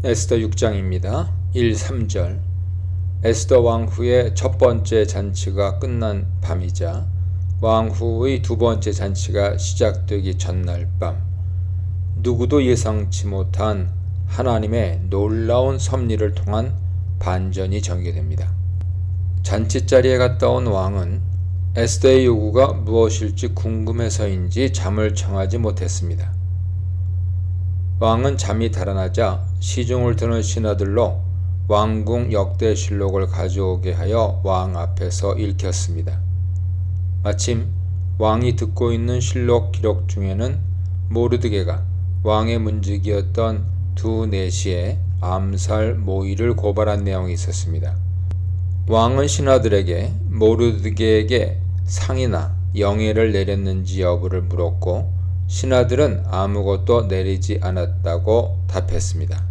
에스더 6장입니다. 1, 3절. 에스더 왕후의 첫 번째 잔치가 끝난 밤이자 왕후의 두 번째 잔치가 시작되기 전날 밤, 누구도 예상치 못한 하나님의 놀라운 섭리를 통한 반전이 전개됩니다. 잔치 자리에 갔다 온 왕은 에스더의 요구가 무엇일지 궁금해서인지 잠을 청하지 못했습니다. 왕은 잠이 달아나자 시중을 드는 신하들로 왕궁 역대실록을 가져오게 하여 왕 앞에서 읽혔습니다. 마침 왕이 듣고 있는 실록 기록 중에는 모르드게가 왕의 문지기였던 두 내시의 암살 모의를 고발한 내용이 있었습니다. 왕은 신하들에게 모르드게에게 상이나 영예를 내렸는지 여부를 물었고 신하들은 아무것도 내리지 않았다고 답했습니다.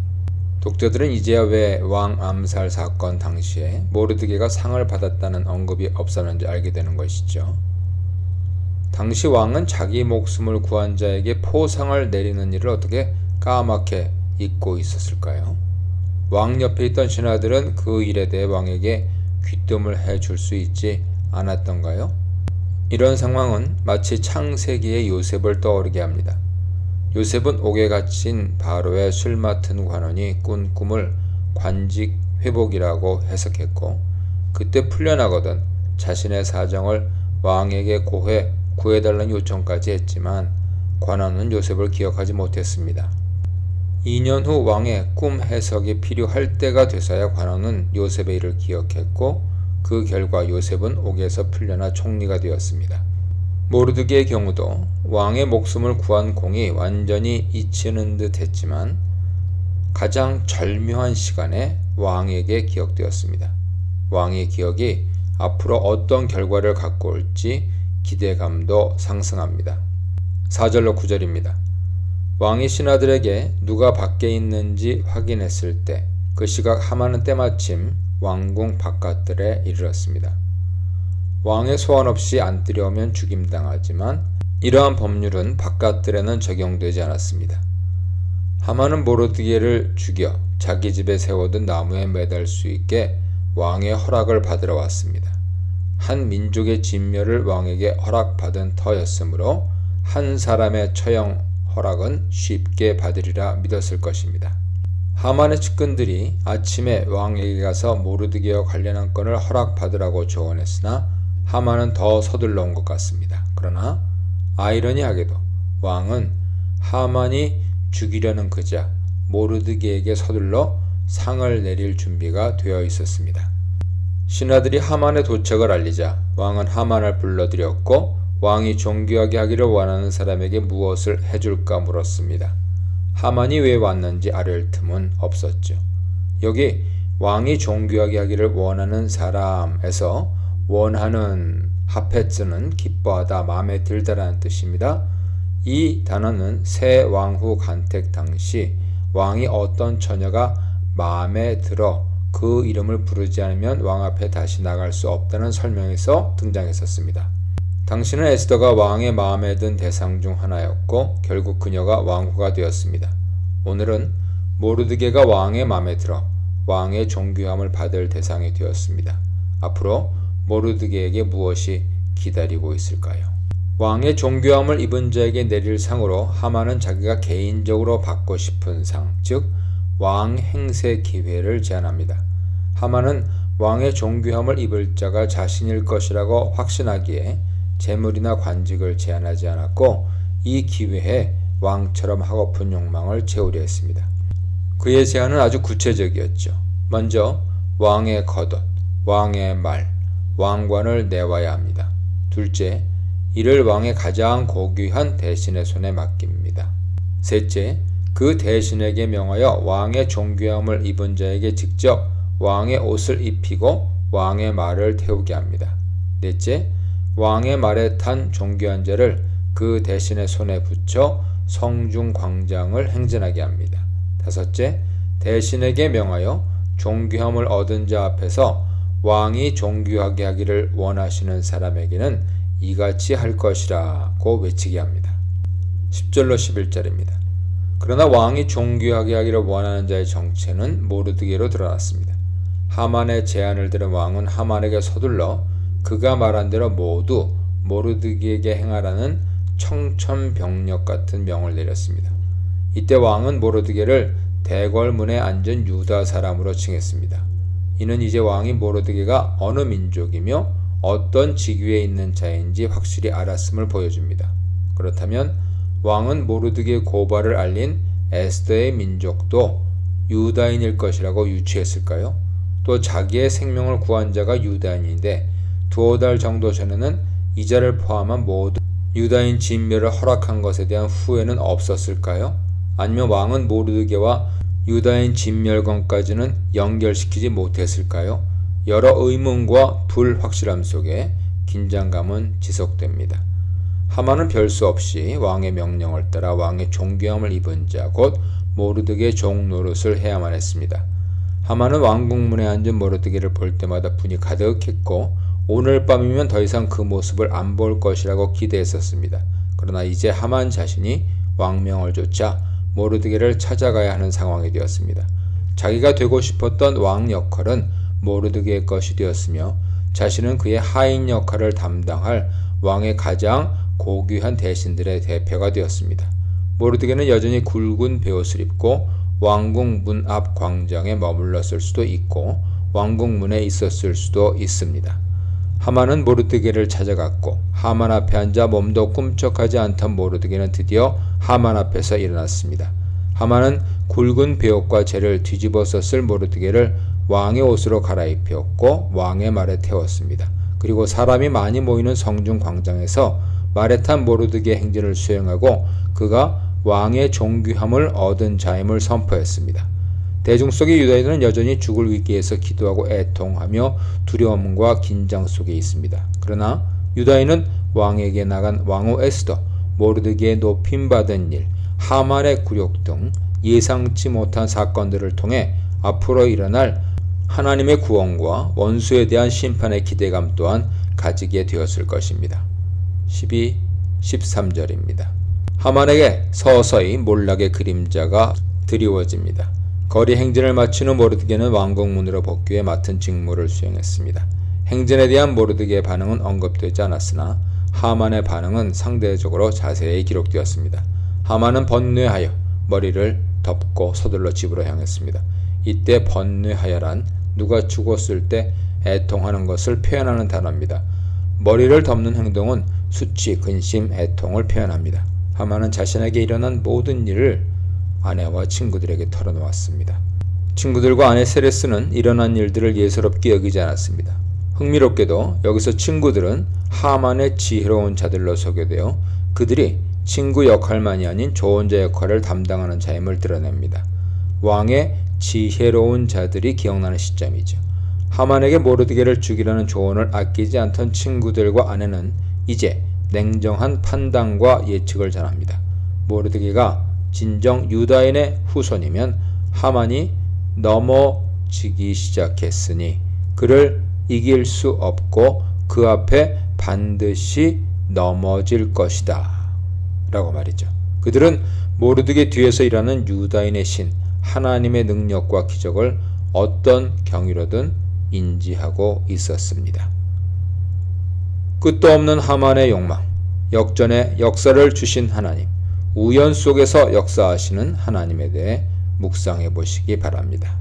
독자들은 이제야 왜 왕 암살 사건 당시에 모르드게가 상을 받았다는 언급이 없었는지 알게 되는 것이죠. 당시 왕은 자기 목숨을 구한 자에게 포상을 내리는 일을 어떻게 까맣게 잊고 있었을까요? 왕 옆에 있던 신하들은 그 일에 대해 왕에게 귀뜸을 해줄 수 있지 않았던가요? 이런 상황은 마치 창세기의 요셉을 떠오르게 합니다. 요셉은 옥에 갇힌 바로의 술 맡은 관원이 꾼 꿈을 관직 회복이라고 해석했고, 그때 풀려나거든 자신의 사정을 왕에게 구해달라는 요청까지 했지만 관원은 요셉을 기억하지 못했습니다. 2년 후 왕의 꿈 해석이 필요할 때가 돼서야 관원은 요셉의 일을 기억했고, 그 결과 요셉은 옥에서 풀려나 총리가 되었습니다. 모르드게의 경우도 왕의 목숨을 구한 공이 완전히 잊히는 듯 했지만 가장 절묘한 시간에 왕에게 기억되었습니다. 왕의 기억이 앞으로 어떤 결과를 갖고 올지 기대감도 상승합니다. 4절로 9절입니다. 왕이 신하들에게 누가 밖에 있는지 확인했을 때 그 시각 하만은 때마침 왕궁 바깥들에 이르렀습니다. 왕의 소원 없이 안 들여오면 죽임당하지만 이러한 법률은 바깥들에는 적용되지 않았습니다. 하만은 모르드게를 죽여 자기 집에 세워둔 나무에 매달 수 있게 왕의 허락을 받으러 왔습니다. 한 민족의 진멸을 왕에게 허락받은 터였으므로 한 사람의 처형 허락은 쉽게 받으리라 믿었을 것입니다. 하만의 측근들이 아침에 왕에게 가서 모르드게와 관련한 건을 허락받으라고 조언했으나 하만은 더 서둘러 온 것 같습니다. 그러나 아이러니하게도 왕은 하만이 죽이려는 그자 모르드게에게 서둘러 상을 내릴 준비가 되어 있었습니다. 신하들이 하만의 도착을 알리자 왕은 하만을 불러들였고 왕이 존귀하게 하기를 원하는 사람에게 무엇을 해줄까 물었습니다. 하만이 왜 왔는지 알을 틈은 없었죠. 여기 왕이 존귀하게 하기를 원하는 사람에서 원하는 하페츠는 기뻐하다, 마음에 들다라는 뜻입니다. 이 단어는 새 왕후 간택 당시 왕이 어떤 처녀가 마음에 들어 그 이름을 부르지 않으면 왕 앞에 다시 나갈 수 없다는 설명에서 등장했었습니다. 당시는 에스더가 왕의 마음에 든 대상 중 하나였고 결국 그녀가 왕후가 되었습니다. 오늘은 모르드게가 왕의 마음에 들어 왕의 존귀함을 받을 대상이 되었습니다. 앞으로 모르드게에게 무엇이 기다리고 있을까요? 왕의 존귀함을 입은 자에게 내릴 상으로 하만은 자기가 개인적으로 받고 싶은 상, 즉 왕 행세 기회를 제안합니다. 하만은 왕의 존귀함을 입을 자가 자신일 것이라고 확신하기에 재물이나 관직을 제안하지 않았고 이 기회에 왕처럼 하고픈 욕망을 채우려 했습니다. 그의 제안은 아주 구체적이었죠. 먼저 왕의 겉옷, 왕의 말, 왕관을 내와야 합니다. 둘째, 이를 왕의 가장 고귀한 대신의 손에 맡깁니다. 셋째, 그 대신에게 명하여 왕의 존귀함을 입은 자에게 직접 왕의 옷을 입히고 왕의 말을 태우게 합니다. 넷째, 왕의 말에 탄 존귀한 자를 그 대신의 손에 붙여 성중 광장을 행진하게 합니다. 다섯째, 대신에게 명하여 존귀함을 얻은 자 앞에서 왕이 존귀하게 하기를 원하시는 사람에게는 이같이 할 것이라고 외치게 합니다. 10절로 11절입니다. 그러나 왕이 존귀하게 하기를 원하는 자의 정체는 모르드게로 드러났습니다. 하만의 제안을 들은 왕은 하만에게 서둘러 그가 말한 대로 모두 모르드게에게 행하라는 청천벽력 같은 명을 내렸습니다. 이때 왕은 모르드게를 대궐문에 앉은 유다 사람으로 칭했습니다. 이는 이제 왕이 모르드게가 어느 민족이며 어떤 직위에 있는 자인지 확실히 알았음을 보여줍니다. 그렇다면 왕은 모르드게의 고발을 알린 에스더의 민족도 유다인일 것이라고 유추했을까요? 또 자기의 생명을 구한 자가 유다인인데 두어 달 정도 전에는 이 자를 포함한 모든 유다인 진멸을 허락한 것에 대한 후회는 없었을까요? 아니면 왕은 모르드게와 유다인 진멸건까지는 연결시키지 못했을까요? 여러 의문과 불확실함 속에 긴장감은 지속됩니다. 하만은 별수 없이 왕의 명령을 따라 왕의 존귀함을 입은 자 곧 모르드게 종 노릇을 해야만 했습니다. 하만은 왕궁문에 앉은 모르드게를 볼 때마다 분이 가득했고 오늘 밤이면 더 이상 그 모습을 안 볼 것이라고 기대했었습니다. 그러나 이제 하만 자신이 왕명을 쫓아 모르드게를 찾아가야 하는 상황이 되었습니다. 자기가 되고 싶었던 왕 역할은 모르드게의 것이 되었으며 자신은 그의 하인 역할을 담당할 왕의 가장 고귀한 대신들의 대표가 되었습니다. 모르드게는 여전히 굵은 베옷을 입고 왕궁 문 앞 광장에 머물렀을 수도 있고 왕궁문에 있었을 수도 있습니다. 하만은 모르드게를 찾아갔고 하만 앞에 앉아 몸도 꿈쩍하지 않던 모르드게는 드디어 하만 앞에서 일어났습니다. 하만은 굵은 베옷과 재를 뒤집어 썼을 모르드게를 왕의 옷으로 갈아입혔고 왕의 말에 태웠습니다. 그리고 사람이 많이 모이는 성중 광장에서 말에 탄 모르드게 행진을 수행하고 그가 왕의 존귀함을 얻은 자임을 선포했습니다. 대중 속의 유다인들은 여전히 죽을 위기에서 기도하고 애통하며 두려움과 긴장 속에 있습니다. 그러나 유다인은 왕에게 나간 왕후 에스더, 모르드게의 높임받은 일, 하만의 굴욕 등 예상치 못한 사건들을 통해 앞으로 일어날 하나님의 구원과 원수에 대한 심판의 기대감 또한 가지게 되었을 것입니다. 13절입니다. 하만에게 서서히 몰락의 그림자가 드리워집니다. 거리 행진을 마친 후 모르드게는 왕궁문으로 복귀해 맡은 직무를 수행했습니다. 행진에 대한 모르드게의 반응은 언급되지 않았으나 하만의 반응은 상대적으로 자세히 기록되었습니다. 하만은 번뇌하여 머리를 덮고 서둘러 집으로 향했습니다. 이때 번뇌하여란 누가 죽었을 때 애통하는 것을 표현하는 단어입니다. 머리를 덮는 행동은 수치, 근심, 애통을 표현합니다. 하만은 자신에게 일어난 모든 일을 아내와 친구들에게 털어놓았습니다. 친구들과 아내 세레스는 일어난 일들을 예사롭게 여기지 않았습니다. 흥미롭게도 여기서 친구들은 하만의 지혜로운 자들로 소개되어 그들이 친구 역할만이 아닌 조언자 역할을 담당하는 자임을 드러냅니다. 왕의 지혜로운 자들이 기억나는 시점이죠. 하만에게 모르드게를 죽이라는 조언을 아끼지 않던 친구들과 아내는 이제 냉정한 판단과 예측을 전합니다. 모르드게가 진정 유다인의 후손이면 하만이 넘어지기 시작했으니 그를 이길 수 없고 그 앞에 반드시 넘어질 것이다 라고 말이죠. 그들은 모르드게 뒤에서 일하는 유다인의 신 하나님의 능력과 기적을 어떤 경위로든 인지하고 있었습니다. 끝도 없는 하만의 욕망, 역전의 역사를 주신 하나님, 우연 속에서 역사하시는 하나님에 대해 묵상해 보시기 바랍니다.